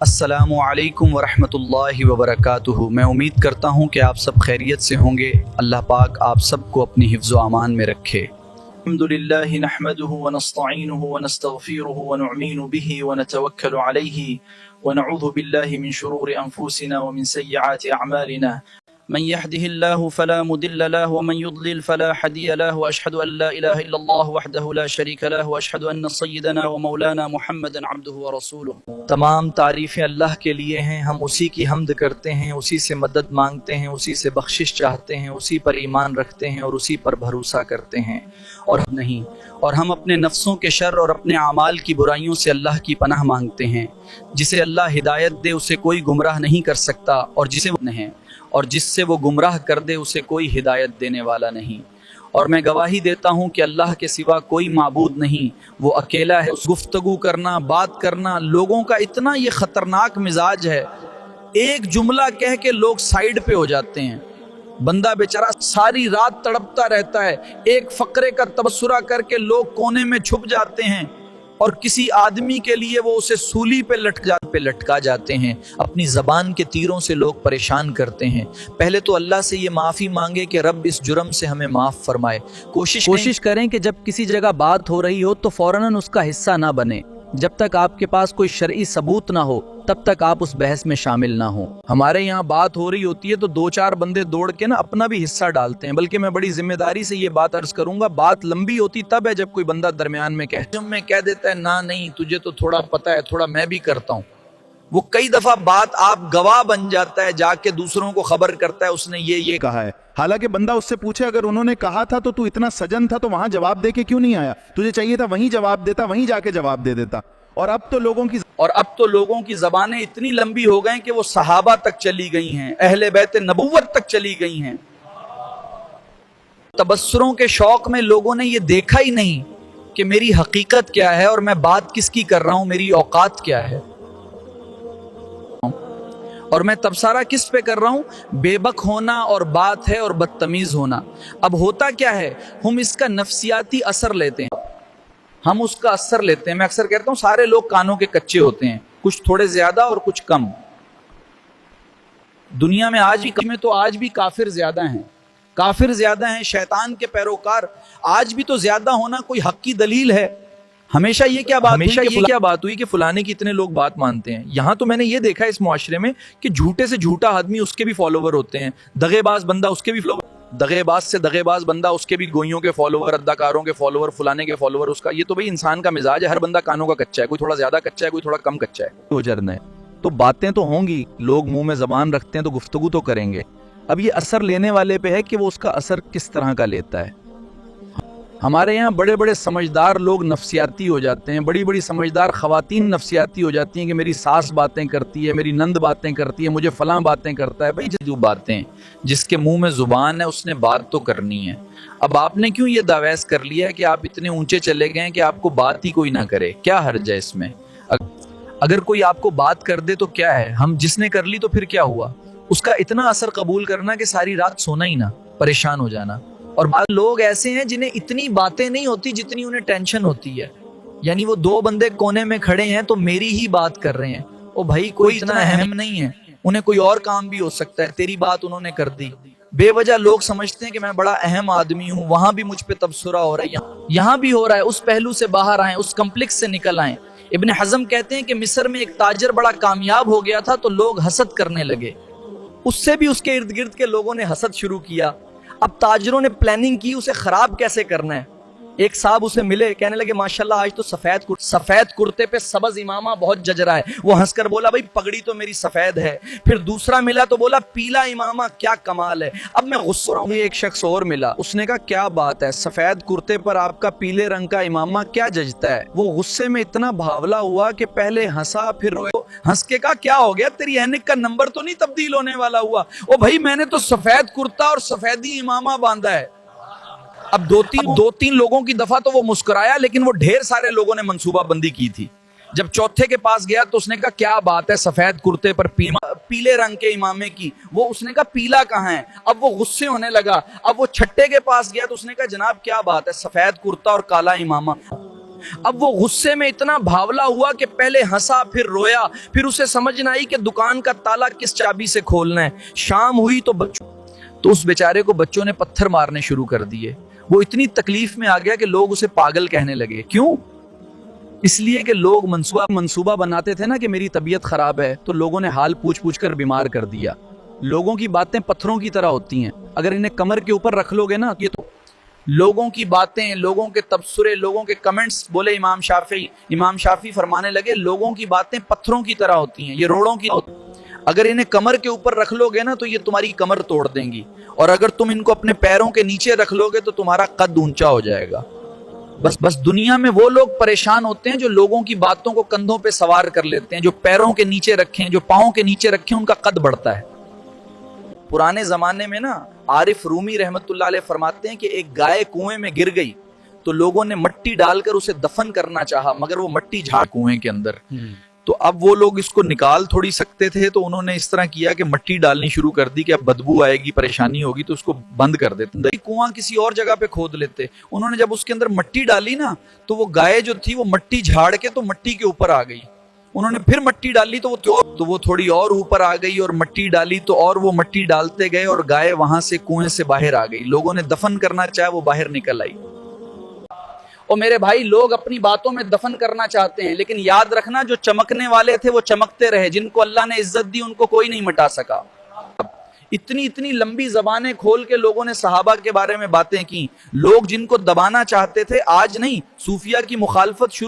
السلام علیکم ورحمۃ اللہ وبرکاتہ۔ میں امید کرتا ہوں کہ آپ سب خیریت سے ہوں گے۔ اللہ پاک آپ سب کو اپنی حفظ و امان میں رکھے۔ الحمدللہ نحمدہ ونستعینہ ونستغفرہ ونؤمن بہ ونتوکل علیہ ونعوذ باللہ من شرور انفسنا ومن سیئات اعمالنا من يهده الله فلا مضل له ومن يضلل فلا هادي له واشهد ان لا اله الا الله وحده لا شريك له واشهد ان سيدنا ومولانا محمدا عبده ورسوله۔ تمام تعریفیں اللہ کے لیے ہیں، ہم اسی کی حمد کرتے ہیں، اسی سے مدد مانگتے ہیں، اسی سے بخشش چاہتے ہیں، اسی پر ایمان رکھتے ہیں اور اسی پر بھروسہ کرتے ہیں اور ہم اپنے نفسوں کے شر اور اپنے اعمال کی برائیوں سے اللہ کی پناہ مانگتے ہیں۔ جسے اللہ ہدایت دے اسے کوئی گمراہ نہیں کر سکتا، اور جس سے وہ گمراہ کر دے اسے کوئی ہدایت دینے والا نہیں۔ اور میں گواہی دیتا ہوں کہ اللہ کے سوا کوئی معبود نہیں، وہ اکیلا ہے۔ گفتگو کرنا، بات کرنا لوگوں کا اتنا یہ خطرناک مزاج ہے، ایک جملہ کہہ کے لوگ سائیڈ پہ ہو جاتے ہیں۔ بندہ بیچارہ ساری رات تڑپتا رہتا ہے، ایک فقرے کا تبصرہ کر کے لوگ کونے میں چھپ جاتے ہیں، اور کسی آدمی کے لیے وہ اسے سولی پہ لٹکا جاتے ہیں۔ اپنی زبان کے تیروں سے لوگ پریشان کرتے ہیں۔ پہلے تو اللہ سے یہ معافی مانگے کہ رب اس جرم سے ہمیں معاف فرمائے۔ کوشش کریں کہ جب کسی جگہ بات ہو رہی ہو تو فوراً اس کا حصہ نہ بنے۔ جب تک آپ کے پاس کوئی شرعی ثبوت نہ ہو تب تک آپ اس بحث میں شامل نہ ہوں۔ ہمارے یہاں بات ہو رہی ہوتی ہے تو دو چار بندے دوڑ کے نا اپنا بھی حصہ ڈالتے ہیں، بلکہ میں بڑی ذمہ داری سے یہ بات عرض کروں گا، بات لمبی ہوتی تب ہے جب کوئی بندہ درمیان میں کہہ دیتا ہے نا نہیں تجھے تو تھوڑا پتہ ہے، تھوڑا میں بھی کرتا ہوں۔ وہ کئی دفعہ بات آپ گواہ بن جاتا ہے، جا کے دوسروں کو خبر کرتا ہے اس نے یہ کہا ہے، حالانکہ بندہ اس سے پوچھے اگر انہوں نے کہا تھا تو اتنا سجن تھا تو وہاں جواب دے کے کیوں نہیں آیا؟ تجھے چاہیے تھا وہیں جواب دیتا، وہیں جا کے جواب دے دیتا۔ اور اب تو لوگوں کی زبانیں اتنی لمبی ہو گئیں کہ وہ صحابہ تک چلی گئی ہیں، اہل بیت نبوت تک چلی گئی ہیں۔ تبصروں کے شوق میں لوگوں نے یہ دیکھا ہی نہیں کہ میری حقیقت کیا ہے اور میں بات کس کی کر رہا ہوں، میری اوقات کیا ہے، اور میں تبصرہ کس پہ کر رہا ہوں، بے بک ہونا اور بات ہے اور بدتمیز ہونا۔ اب ہوتا کیا ہے، ہم اس کا نفسیاتی اثر لیتے ہیں، ہم اس کا اثر لیتے ہیں۔ میں اکثر کہتا ہوں سارے لوگ کانوں کے کچے ہوتے ہیں، کچھ تھوڑے زیادہ اور کچھ کم۔ دنیا میں آج بھی کافر زیادہ ہیں، شیطان کے پیروکار آج بھی تو زیادہ ہونا کوئی حق کی دلیل ہے؟ ہمیشہ یہ کیا بات ہوئی کہ فلانے کی اتنے لوگ بات مانتے ہیں؟ یہاں تو میں نے یہ دیکھا اس معاشرے میں کہ جھوٹے سے جھوٹا آدمی اس کے بھی فالوور ہوتے ہیں، دغے باز بندہ اس کے بھی دغے باز بندہ اس کے بھی گوئیوں کے فالوور، اداکاروں کے فالوور، فلانے کے فالوور اس کا۔ یہ تو بھئی انسان کا مزاج ہے، ہر بندہ کانوں کا کچا ہے، کوئی تھوڑا زیادہ کچا ہے، کوئی تھوڑا کم کچا ہے۔ جرنا ہے تو باتیں تو ہوں گی، لوگ منہ میں زبان رکھتے ہیں تو گفتگو تو کریں گے۔ اب یہ اثر لینے والے پہ ہے کہ وہ اس کا اثر کس طرح کا لیتا ہے۔ ہمارے یہاں بڑے بڑے سمجھدار لوگ نفسیاتی ہو جاتے ہیں، بڑی بڑی سمجھدار خواتین نفسیاتی ہو جاتی ہیں کہ میری ساس باتیں کرتی ہے، میری نند باتیں کرتی ہے، مجھے فلاں باتیں کرتا ہے۔ بھائی جو باتیں، جس کے منہ میں زبان ہے اس نے بات تو کرنی ہے۔ اب آپ نے کیوں یہ دعویٰ کر لیا کہ آپ اتنے اونچے چلے گئے کہ آپ کو بات ہی کوئی نہ کرے؟ کیا حرج ہے اس میں؟ اگر کوئی آپ کو بات کر دے تو کیا ہے، ہم جس نے کر لی تو پھر کیا ہوا؟ اس کا اتنا اثر قبول کرنا کہ ساری رات سونا ہی نہ، پریشان ہو جانا۔ اور بعض لوگ ایسے ہیں جنہیں اتنی باتیں نہیں ہوتی جتنی انہیں ٹینشن ہوتی ہے، یعنی وہ دو بندے کونے میں کھڑے ہیں تو میری ہی بات کر رہے ہیں، او بھائی کوئی اتنا اہم نہیں ہے، انہیں کوئی اور کام بھی ہو سکتا ہے، تیری بات انہوں نے کر دی۔ بے وجہ لوگ سمجھتے ہیں کہ میں بڑا اہم آدمی ہوں، وہاں بھی مجھ پہ تبصرہ ہو رہا ہے، یہاں بھی ہو رہا ہے، اس پہلو سے باہر آئیں، اس کمپلیکس سے نکل آئیں۔ ابن حزم کہتے ہیں کہ مصر میں ایک تاجر بڑا کامیاب ہو گیا تھا تو لوگ حسد کرنے لگے، اس سے بھی اس کے ارد گرد کے لوگوں نے حسد شروع کیا۔ اب تاجروں نے پلاننگ کی اسے خراب کیسے کرنا ہے۔ ایک صاحب اسے ملے، کہنے لگے ماشاءاللہ آج تو سفید کرتے پہ سبز امامہ بہت جج رہا ہے۔ وہ ہنس کر بولا بھائی پگڑی تو میری سفید ہے۔ پھر دوسرا ملا تو بولا پیلا امامہ کیا کمال ہے۔ اب میں غصہ ہوں۔ ایک شخص اور ملا، اس نے کہا کیا بات ہے، سفید کرتے پر آپ کا پیلے رنگ کا امامہ کیا ججتا ہے؟ وہ غصے میں اتنا بھاولا ہوا کہ پہلے ہنسا پھر روئے، ہنس کے کہا کیا ہو گیا، تیری اینک کا نمبر تو نہیں تبدیل ہونے والا ہوا؟ او بھائی میں نے تو سفید کرتا اور سفیدی امامہ باندھا ہے۔ اب دو تین لوگوں کی دفعہ تو وہ مسکرایا، لیکن وہ ڈھیر سارے لوگوں نے منصوبہ بندی کی تھی۔ جب چوتھے کے پاس گیا تو اس نے کہا کیا بات ہے، سفید کرتے پر پیلے رنگ کے امامے کی؟ اس نے کہا پیلا کہاں ہے؟ اب وہ غصے ہونے لگا۔ اب وہ چھٹے کے پاس گیا تو اس نے کہا جناب کیا بات ہے، سفید کرتا اور کالا امامہ؟ اب وہ غصے میں اتنا بھاولا ہوا کہ پہلے ہنسا پھر رویا، پھر اسے سمجھ نہ آئی کہ دکان کا تالا کس چابی سے کھولنا ہے۔ شام ہوئی تو اس بیچارے کو بچوں نے پتھر مارنے شروع کر دیے۔ وہ اتنی تکلیف میں آ گیا کہ لوگ اسے پاگل کہنے لگے۔ کیوں؟ اس لیے کہ لوگ منصوبہ بناتے تھے نا کہ میری طبیعت خراب ہے، تو لوگوں نے حال پوچھ کر بیمار کر دیا۔ لوگوں کی باتیں پتھروں کی طرح ہوتی ہیں، اگر انہیں کمر کے اوپر رکھ لو گے نا، یہ تو لوگوں کی باتیں، لوگوں کے تبصرے، لوگوں کے کمنٹس، بولے امام شافعی فرمانے لگے لوگوں کی باتیں پتھروں کی طرح ہوتی ہیں، یہ روڑوں کی، اگر انہیں کمر کے اوپر رکھ لو گے نا تو یہ تمہاری کمر توڑ دیں گی، اور اگر تم ان کو اپنے پیروں کے نیچے رکھ لو گے تو تمہارا قد اونچا ہو جائے گا۔ بس دنیا میں وہ لوگ پریشان ہوتے ہیں جو لوگوں کی باتوں کو کندھوں پہ سوار کر لیتے ہیں، جو پیروں کے نیچے رکھیں، جو پاؤں کے نیچے رکھیں، ان کا قد بڑھتا ہے۔ پرانے زمانے میں نا عارف رومی رحمت اللہ علیہ فرماتے ہیں کہ ایک گائے کنویں میں گر گئی تو لوگوں نے مٹی ڈال کر اسے دفن کرنا چاہا، مگر وہ مٹی جھاڑ کنویں کے اندر، تو اب وہ لوگ اس کو نکال تھوڑی سکتے تھے، تو انہوں نے اس طرح کیا کہ مٹی ڈالنی شروع کر دی کہ اب بدبو آئے گی، پریشانی ہوگی، تو اس کو بند کر دیتے، کنواں کسی اور جگہ پہ کھود لیتے۔ انہوں نے جب اس کے اندر مٹی ڈالی نا تو وہ گائے جو تھی وہ مٹی جھاڑ کے تو مٹی کے اوپر آ گئی، انہوں نے پھر مٹی ڈالی تو وہ تھوڑی اور اوپر آ گئی، اور مٹی ڈالی تو اور وہ مٹی ڈالتے گئے، اور گائے وہاں سے کنویں سے باہر آ گئی۔ لوگوں نے دفن کرنا چاہا، وہ باہر نکل آئی۔ اور میرے بھائی، لوگ اپنی باتوں میں دفن کرنا چاہتے ہیں، لیکن یاد رکھنا جو چمکنے والے تھے وہ چمکتے رہے، جن کو اللہ نے عزت دی ان کو کوئی نہیں مٹا سکا۔ اتنی لمبی زبانیں کھول کے لوگوں نے صحابہ کے بارے میں باتیں کی، لوگ جن کو دبانا چاہتے تھے، آج نہیں، صوفیہ کی مخالفت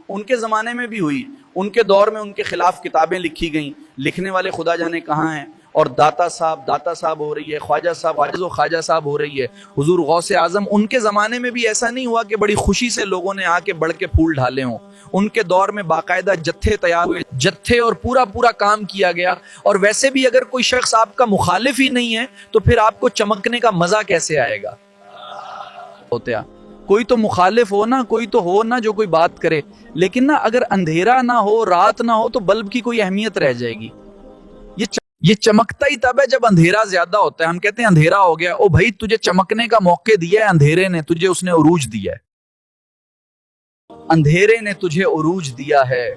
ان کے زمانے میں بھی ہوئی، ان کے دور میں ان کے خلاف کتابیں لکھی گئیں، لکھنے والے خدا جانے کہاں ہیں، اور داتا صاحب ہو رہی ہے، خواجہ صاحب ہو رہی ہے، حضور غوث اعظم، ان کے زمانے میں بھی ایسا نہیں ہوا کہ بڑی خوشی سے لوگوں نے آ کے بڑھ کے پھول ڈھالے ہوں، ان کے دور میں باقاعدہ جتھے تیار ہوئے، جتھے اور پورا کام کیا گیا۔ اور ویسے بھی اگر کوئی شخص آپ کا مخالف ہی نہیں ہے تو پھر آپ کو چمکنے کا مزہ کیسے آئے گا؟ کوئی تو مخالف ہو نا، کوئی تو ہو نا جو کوئی بات کرے، لیکن نا اگر اندھیرا نہ ہو، رات نہ ہو، تو بلب کی کوئی اہمیت رہ جائے گی۔ یہ چمکتا ہی تب ہے جب اندھیرا زیادہ ہوتا ہے۔ ہم کہتے ہیں اندھیرا ہو گیا، او بھائی تجھے چمکنے کا موقع دیا ہے اندھیرے نے، تجھے اس نے عروج دیا ہے، اندھیرے نے تجھے عروج دیا ہے،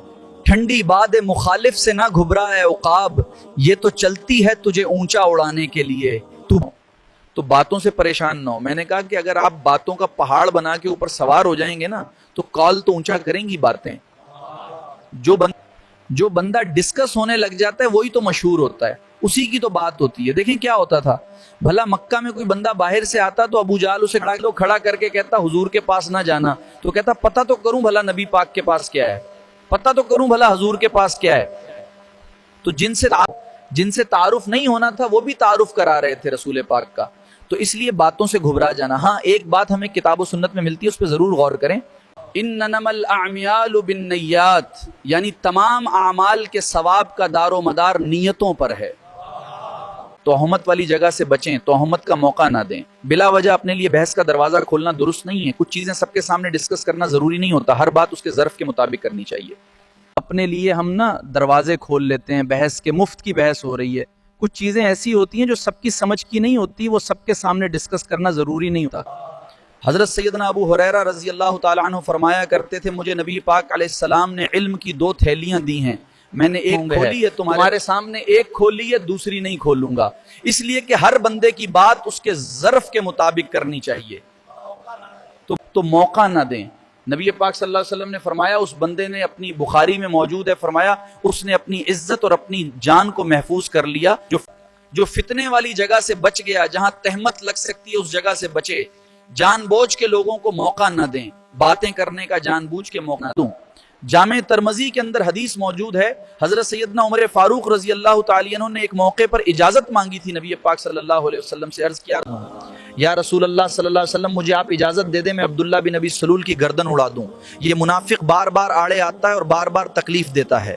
ٹھنڈی باد مخالف سے نہ گھبرا ہے عقاب، یہ تو چلتی ہے تجھے اونچا اڑانے کے لیے، تو باتوں سے پریشان نہ ہو۔ میں نے کہا کہ اگر آپ باتوں کا پہاڑ بنا کے اوپر سوار ہو جائیں گے نا تو کال تو اونچا کریں گی باتیں۔ جو بندہ ڈسکس ہونے لگ جاتا ہے وہی تو مشہور ہوتا ہے، اسی کی تو بات ہوتی ہے۔ دیکھیں کیا ہوتا تھا، بھلا مکہ میں کوئی بندہ باہر سے آتا تو ابو جہل اسے کھڑا کر کے کہتا حضور کے پاس نہ جانا، تو کہتا پتہ تو کروں بھلا نبی پاک کے پاس کیا ہے، پتہ تو کروں بھلا حضور کے پاس کیا ہے۔ تو جن سے تعارف نہیں ہونا تھا وہ بھی تعارف کرا رہے تھے رسول پاک کا۔ تو اس لیے باتوں سے گھبرا جانا۔ ہاں ایک بات ہمیں کتاب و سنت میں ملتی ہے، اس پہ ضرور غور کریں، انما الاعمال بالنیات، یعنی تمام اعمال کے ثواب کا دار و مدار نیتوں پر ہے۔ توہمت والی جگہ سے بچیں، توہمت کا موقع نہ دیں، بلا وجہ اپنے لیے بحث کا دروازہ کھولنا درست نہیں ہے۔ کچھ چیزیں سب کے سامنے ڈسکس کرنا ضروری نہیں ہوتا، ہر بات اس کے ظرف کے مطابق کرنی چاہیے۔ اپنے لیے ہم نا دروازے کھول لیتے ہیں بحث کے، مفت کی بحث ہو رہی ہے۔ کچھ چیزیں ایسی ہوتی ہیں جو سب کی سمجھ کی نہیں ہوتی، وہ سب کے سامنے ڈسکس کرنا ضروری نہیں ہوتا۔ حضرت سیدنا ابو ہریرہ رضی اللہ تعالیٰ عنہ فرمایا کرتے تھے، مجھے نبی پاک علیہ السلام نے علم کی 2 تھیلیاں دی ہیں، میں نے ایک کھولی ہے تمہارے سامنے، ایک کھولی ہے دوسری نہیں کھولوں گا، اس لیے کہ ہر بندے کی بات اس کے ظرف کے مطابق کرنی چاہیے، تو موقع نہ دیں۔ نبی پاک صلی اللہ علیہ وسلم نے فرمایا، اس بندے نے اپنی بخاری میں موجود ہے، فرمایا اس نے اپنی عزت اور اپنی جان کو محفوظ کر لیا، جو فتنے والی جگہ سے بچ گیا، جہاں تہمت لگ سکتی ہے اس جگہ سے بچے، جان بوجھ کے لوگوں کو موقع نہ دیں، باتیں کرنے کا جان بوجھ کے موقع نہ دوں۔ جامع ترمذی کے اندر حدیث موجود ہے، حضرت سیدنا عمر فاروق رضی اللہ تعالی عنہ نے ایک موقع پر اجازت مانگی تھی نبی پاک صلی اللہ علیہ وسلم سے، عرض کیا یا رسول اللہ صلی اللہ علیہ وسلم مجھے آپ اجازت دے دیں میں عبداللہ بن ابی سلول کی گردن اڑا دوں، یہ منافق بار بار آڑے آتا ہے اور بار بار تکلیف دیتا ہے،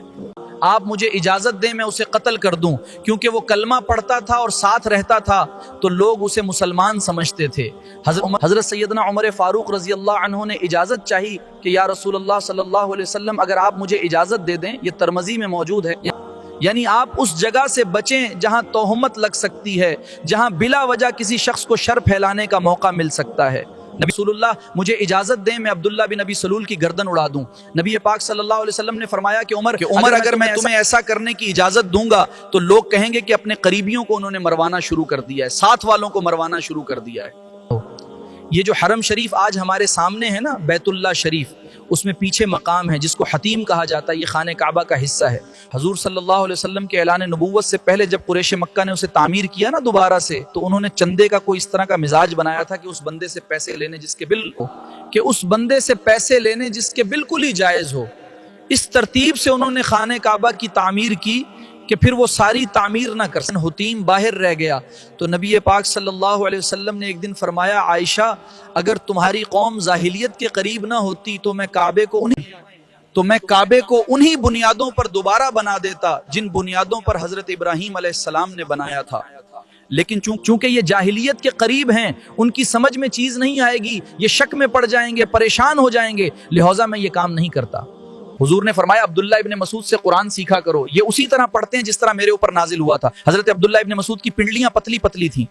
آپ مجھے اجازت دیں میں اسے قتل کر دوں، کیونکہ وہ کلمہ پڑھتا تھا اور ساتھ رہتا تھا تو لوگ اسے مسلمان سمجھتے تھے۔ حضرت سیدنا عمر فاروق رضی اللہ عنہ نے اجازت چاہی کہ یا رسول اللہ صلی اللہ علیہ وسلم اگر آپ مجھے اجازت دے دیں، یہ ترمذی میں موجود ہے، یعنی آپ اس جگہ سے بچیں جہاں توہمت لگ سکتی ہے، جہاں بلا وجہ کسی شخص کو شر پھیلانے کا موقع مل سکتا ہے۔ نبی رسول اللہ مجھے اجازت دیں میں عبداللہ بن ابی سلول کی گردن اڑا دوں۔ نبی پاک صلی اللہ علیہ وسلم نے فرمایا کہ عمر اگر میں تمہیں ایسا کرنے کی اجازت دوں گا تو لوگ کہیں گے کہ اپنے قریبیوں کو انہوں نے مروانا شروع کر دیا ہے، ساتھ والوں کو مروانا شروع کر دیا ہے۔ یہ جو حرم شریف آج ہمارے سامنے ہے نا، بیت اللہ شریف، اس میں پیچھے مقام ہے جس کو حتیم کہا جاتا ہے، یہ خانہ کعبہ کا حصہ ہے۔ حضور صلی اللہ علیہ وسلم کے اعلان نبوت سے پہلے جب قریش مکہ نے اسے تعمیر کیا نا دوبارہ سے، تو انہوں نے چندے کا کوئی اس طرح کا مزاج بنایا تھا کہ اس بندے سے پیسے لینے جس کے بالکل ہی جائز ہو۔ اس ترتیب سے انہوں نے خانہ کعبہ کی تعمیر کی کہ پھر وہ ساری تعمیر نہ کر سکے، حتیم باہر رہ گیا۔ تو نبی پاک صلی اللہ علیہ وسلم نے ایک دن فرمایا، عائشہ اگر تمہاری قوم جاہلیت کے قریب نہ ہوتی تو میں کعبے کو انہی بنیادوں پر دوبارہ بنا دیتا جن بنیادوں پر حضرت ابراہیم علیہ السلام نے بنایا تھا، لیکن چونکہ یہ جاہلیت کے قریب ہیں، ان کی سمجھ میں چیز نہیں آئے گی، یہ شک میں پڑ جائیں گے، پریشان ہو جائیں گے، لہٰذا میں یہ کام نہیں کرتا۔ حضور نے فرمایا عبداللہ ابن مسعود سے قرآن سیکھا کرو، یہ اسی طرح پڑھتے ہیں جس طرح میرے اوپر نازل ہوا تھا۔ حضرت عبداللہ ابن مسعود کی پنڈلیاں پتلی پتلی تھیں،